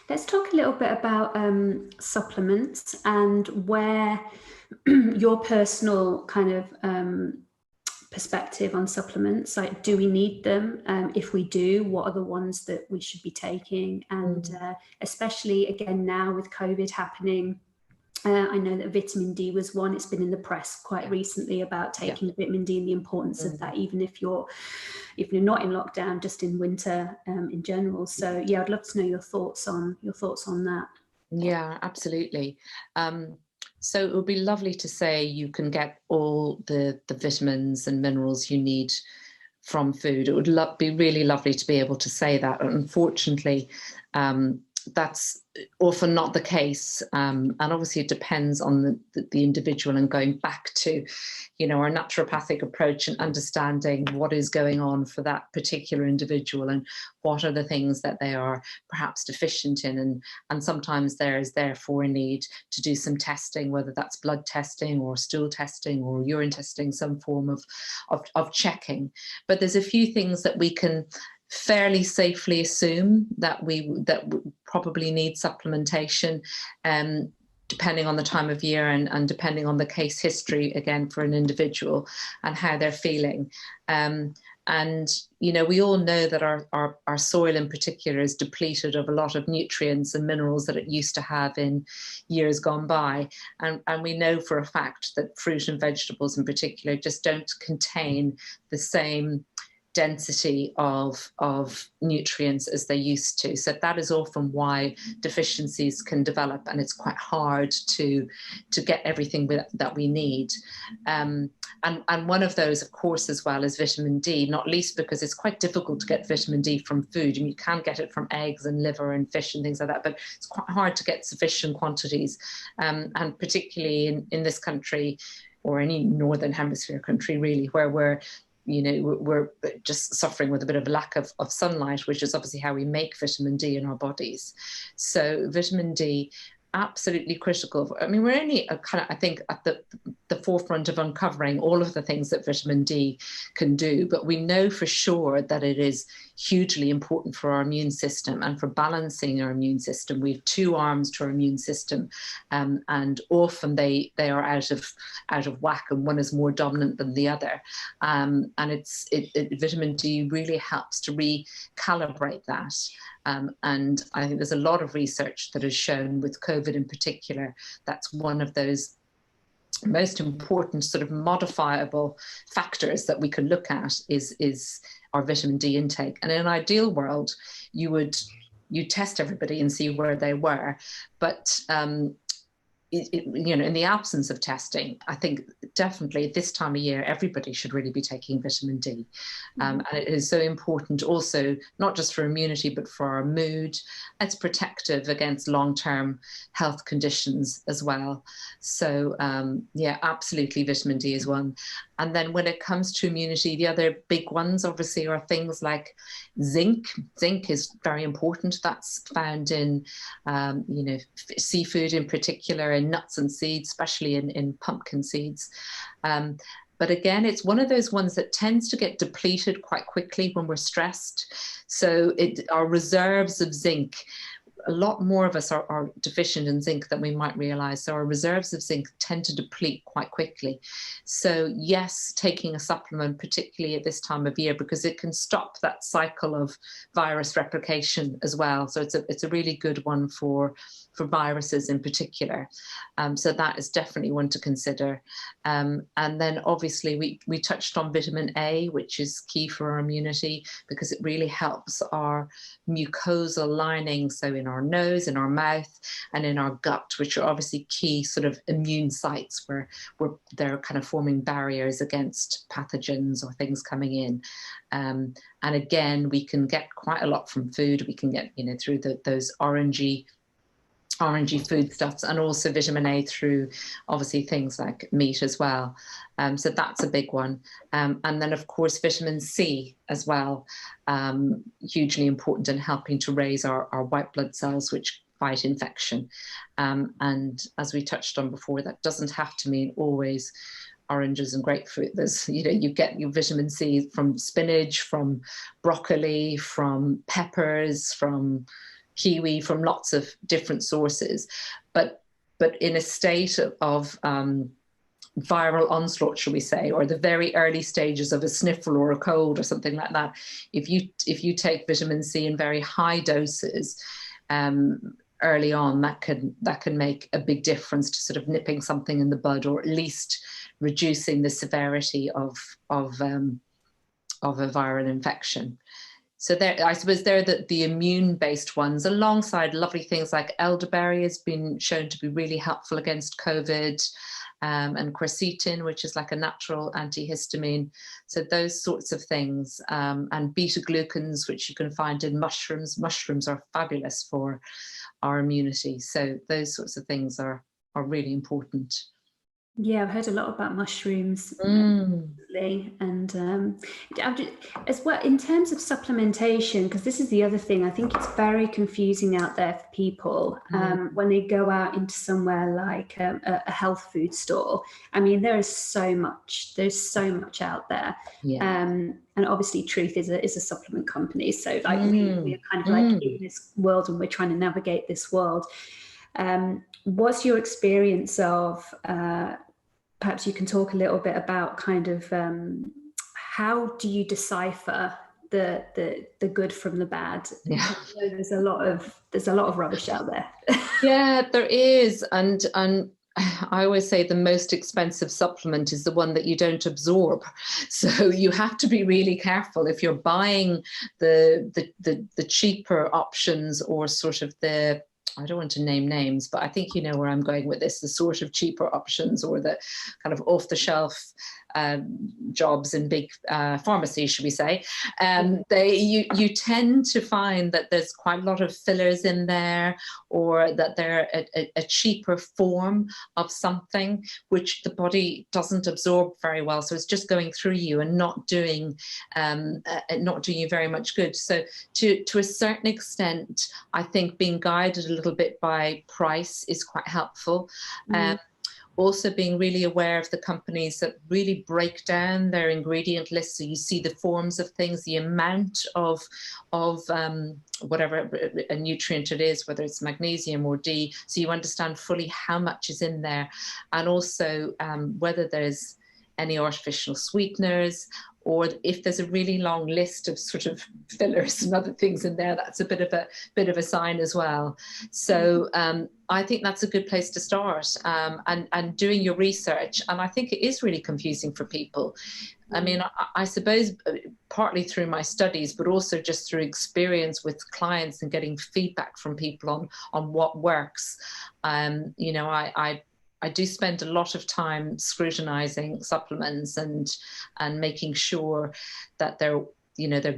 Let's talk a little bit about supplements and where your personal kind of perspective on supplements. Like, do we need them? If we do, what are the ones that we should be taking? And especially again now with COVID happening, I know that vitamin D was one. It's been in the press quite recently about taking vitamin D and the importance of that, even if you're not in lockdown, just in winter in general. So yeah, I'd love to know your thoughts on that. Yeah, absolutely. So it would be lovely to say you can get all the vitamins and minerals you need from food. It would be really lovely to be able to say that. Unfortunately, that's often not the case, and obviously it depends on the individual, and going back to our naturopathic approach and understanding what is going on for that particular individual and what are the things that they are perhaps deficient in, and sometimes there is therefore a need to do some testing, whether that's blood testing or stool testing or urine testing, some form of checking. But there's a few things that we can fairly safely assume that we probably need supplementation, depending on the time of year and depending on the case history, again, for an individual and how they're feeling. And we all know that our soil in particular is depleted of a lot of nutrients and minerals that it used to have in years gone by. And we know for a fact that fruit and vegetables in particular just don't contain the same density of nutrients as they used to. So that is often why deficiencies can develop, and it's quite hard to get everything that we need. And one of those, of course, as well, is vitamin D, not least because it's quite difficult to get vitamin D from food. And you can get it from eggs and liver and fish and things like that, but it's quite hard to get sufficient quantities. And particularly in this country, or any Northern Hemisphere country really, where we're just suffering with a bit of a lack of sunlight, which is obviously how we make vitamin D in our bodies. So vitamin D, absolutely critical. I mean, we're only I think at the forefront of uncovering all of the things that vitamin D can do, but we know for sure that it is hugely important for our immune system and for balancing our immune system. We have two arms to our immune system, and often they are out of whack, and one is more dominant than the other. And vitamin D really helps to recalibrate that. And I think there's a lot of research that has shown, with COVID in particular, that's one of those most important sort of modifiable factors that we can look at is our vitamin D intake. And in an ideal world, you test everybody and see where they were, but in the absence of testing, I think definitely at this time of year, everybody should really be taking vitamin D. And it is so important also, not just for immunity, but for our mood. It's protective against long-term health conditions as well. So absolutely, vitamin D is one. And then when it comes to immunity, the other big ones obviously are things like zinc. Zinc is very important. That's found in, seafood in particular, in nuts and seeds, especially in pumpkin seeds. But again, it's one of those ones that tends to get depleted quite quickly when we're stressed. So our reserves of zinc, a lot more of us are deficient in zinc than we might realize. So our reserves of zinc tend to deplete quite quickly. So yes, taking a supplement, particularly at this time of year, because it can stop that cycle of virus replication as well. So it's a really good one for viruses in particular. So that is definitely one to consider. And then obviously we touched on vitamin A, which is key for our immunity, because it really helps our mucosal lining. So in our nose, in our mouth, and in our gut, which are obviously key sort of immune sites where they're kind of forming barriers against pathogens or things coming in. And again, we can get quite a lot from food. We can get, through those orangey foodstuffs, and also vitamin A through obviously things like meat as well. So that's a big one. And then of course, vitamin C as well, hugely important in helping to raise our white blood cells, which fight infection. And as we touched on before, that doesn't have to mean always oranges and grapefruit. There's, you get your vitamin C from spinach, from broccoli, from peppers, from kiwi from lots of different sources, but in a state of viral onslaught, shall we say, or the very early stages of a sniffle or a cold or something like that, if you take vitamin C in very high doses early on, that can make a big difference to sort of nipping something in the bud, or at least reducing the severity of a viral infection. So I suppose they're the immune-based ones, alongside lovely things like elderberry has been shown to be really helpful against COVID, and quercetin, which is like a natural antihistamine. So those sorts of things, and beta-glucans, which you can find in mushrooms. Mushrooms are fabulous for our immunity. So those sorts of things are really important. Yeah, I've heard a lot about mushrooms recently, and as well in terms of supplementation, because this is the other thing. I think it's very confusing out there for people when they go out into somewhere like a health food store. I mean, there is so much. There's so much out there, and obviously, Truth is a supplement company. So like we are kind of like in this world, and we're trying to navigate this world. What's your experience of? Perhaps you can talk a little bit about kind of how do you decipher the good from the bad? Yeah, there's a lot of rubbish out there. Yeah, there is, and I always say the most expensive supplement is the one that you don't absorb. So you have to be really careful if you're buying the cheaper options, or sort of I don't want to name names, but I think you know where I'm going with this, the sort of cheaper options, or the kind of off-the-shelf jobs in big pharmacies, should we say. You tend to find that there's quite a lot of fillers in there, or that they're a cheaper form of something which the body doesn't absorb very well. So it's just going through you and not doing you very much good. So to a certain extent, I think being guided a little bit by price is quite helpful. Also being really aware of the companies that really break down their ingredient list, so you see the forms of things, the amount of whatever a nutrient it is, whether it's magnesium or D, so you understand fully how much is in there, and also whether there's any artificial sweeteners, or if there's a really long list of sort of fillers and other things in there, that's a bit of a sign as well. So I think that's a good place to start, and doing your research. And I think it is really confusing for people. I mean, I suppose partly through my studies, but also just through experience with clients and getting feedback from people on what works. You know, I do spend a lot of time scrutinizing supplements and making sure that they're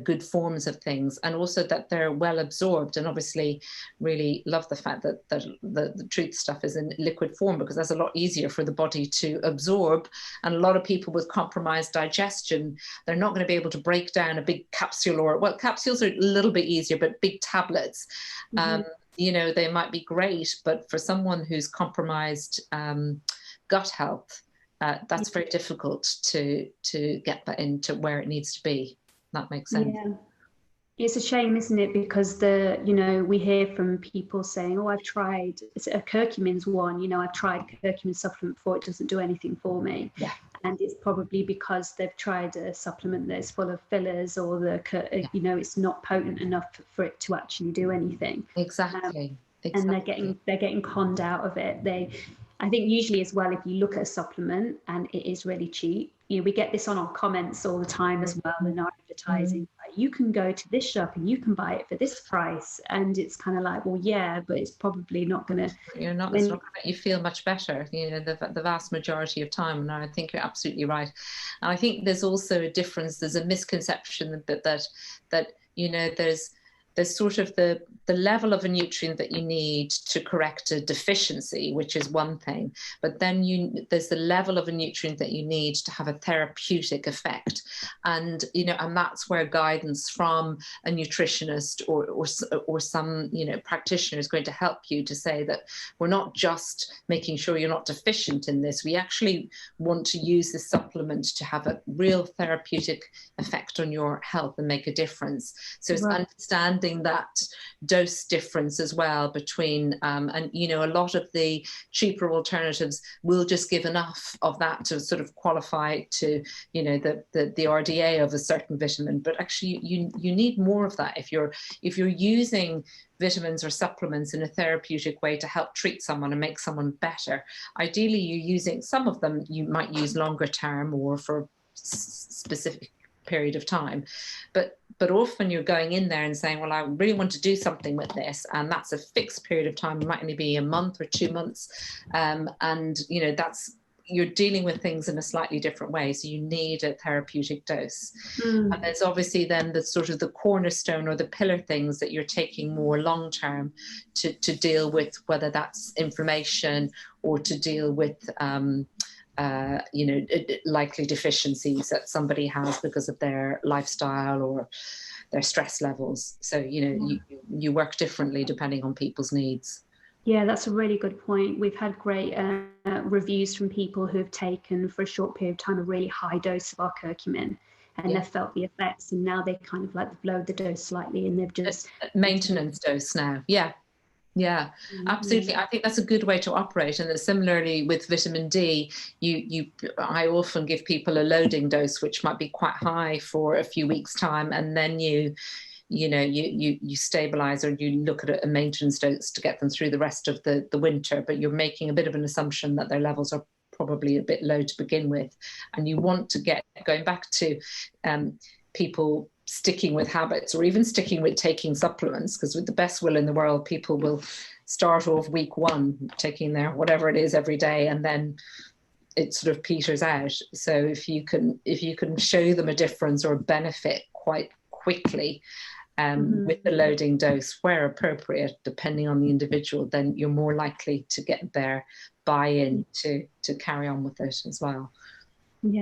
good forms of things, and also that they're well absorbed. And obviously really love the fact that the Truth stuff is in liquid form, because that's a lot easier for the body to absorb. And a lot of people with compromised digestion, they're not going to be able to break down a big capsule, well, capsules are a little bit easier, but big tablets, you know, they might be great, but for someone who's compromised gut health, that's very difficult to get that into where it needs to be. That makes sense. Yeah. It's a shame, isn't it? Because we hear from people saying, "Oh, I've tried curcumin's one. You know, I've tried curcumin supplement before. It doesn't do anything for me." Yeah. And it's probably because they've tried a supplement that's full of fillers, or it's not potent enough for it to actually do anything. Exactly. And they're getting conned out of it. I think usually as well, if you look at a supplement and it is really cheap, we get this on our comments all the time as well in our advertising. You can go to this shop and you can buy it for this price, and it's kind of like, well, yeah, but it's probably not going to. It's not going to make you feel much better. The vast majority of time. And I think you're absolutely right. And I think there's also a difference. There's a misconception that there's sort of the level of a nutrient that you need to correct a deficiency, which is one thing, but then there's the level of a nutrient that you need to have a therapeutic effect. And and that's where guidance from a nutritionist or some practitioner is going to help you to say that we're not just making sure you're not deficient in this, we actually want to use this supplement to have a real therapeutic effect on your health and make a difference. So it's understanding having that dose difference as well between, and you know, a lot of the cheaper alternatives will just give enough of that to sort of qualify to, you know, the RDA of a certain vitamin. But actually you need more of that if you're using vitamins or supplements in a therapeutic way to help treat someone and make someone better. Ideally, you're using some of them, you might use longer term or for specific period of time, but often you're going in there and saying, well, I really want to do something with this, and that's a fixed period of time. It might only be a month or 2 months, and you know, that's, you're dealing with things in a slightly different way, so you need a therapeutic dose. And there's obviously then the sort of the cornerstone or the pillar things that you're taking more long term to deal with, whether that's inflammation or to deal with you know, likely deficiencies that somebody has because of their lifestyle or their stress levels. So, you know, you work differently depending on people's needs. Yeah, that's a really good point. We've had great reviews from people who have taken for a short period of time a really high dose of our curcumin, and they've felt the effects, and now they kind of like lowered the dose slightly, and they've just maintenance dose now. Yeah, absolutely. I think that's a good way to operate. And similarly with vitamin D, I often give people a loading dose, which might be quite high for a few weeks' time, and then you stabilize, or you look at a maintenance dose to get them through the rest of the winter. But you're making a bit of an assumption that their levels are probably a bit low to begin with, and you want to get going back to people sticking with habits, or even sticking with taking supplements, because with the best will in the world, people will start off week 1 taking their whatever it is every day, and then it sort of peters out. So if you can show them a difference or a benefit quite quickly with the loading dose where appropriate, depending on the individual, then you're more likely to get their buy-in to carry on with it as well.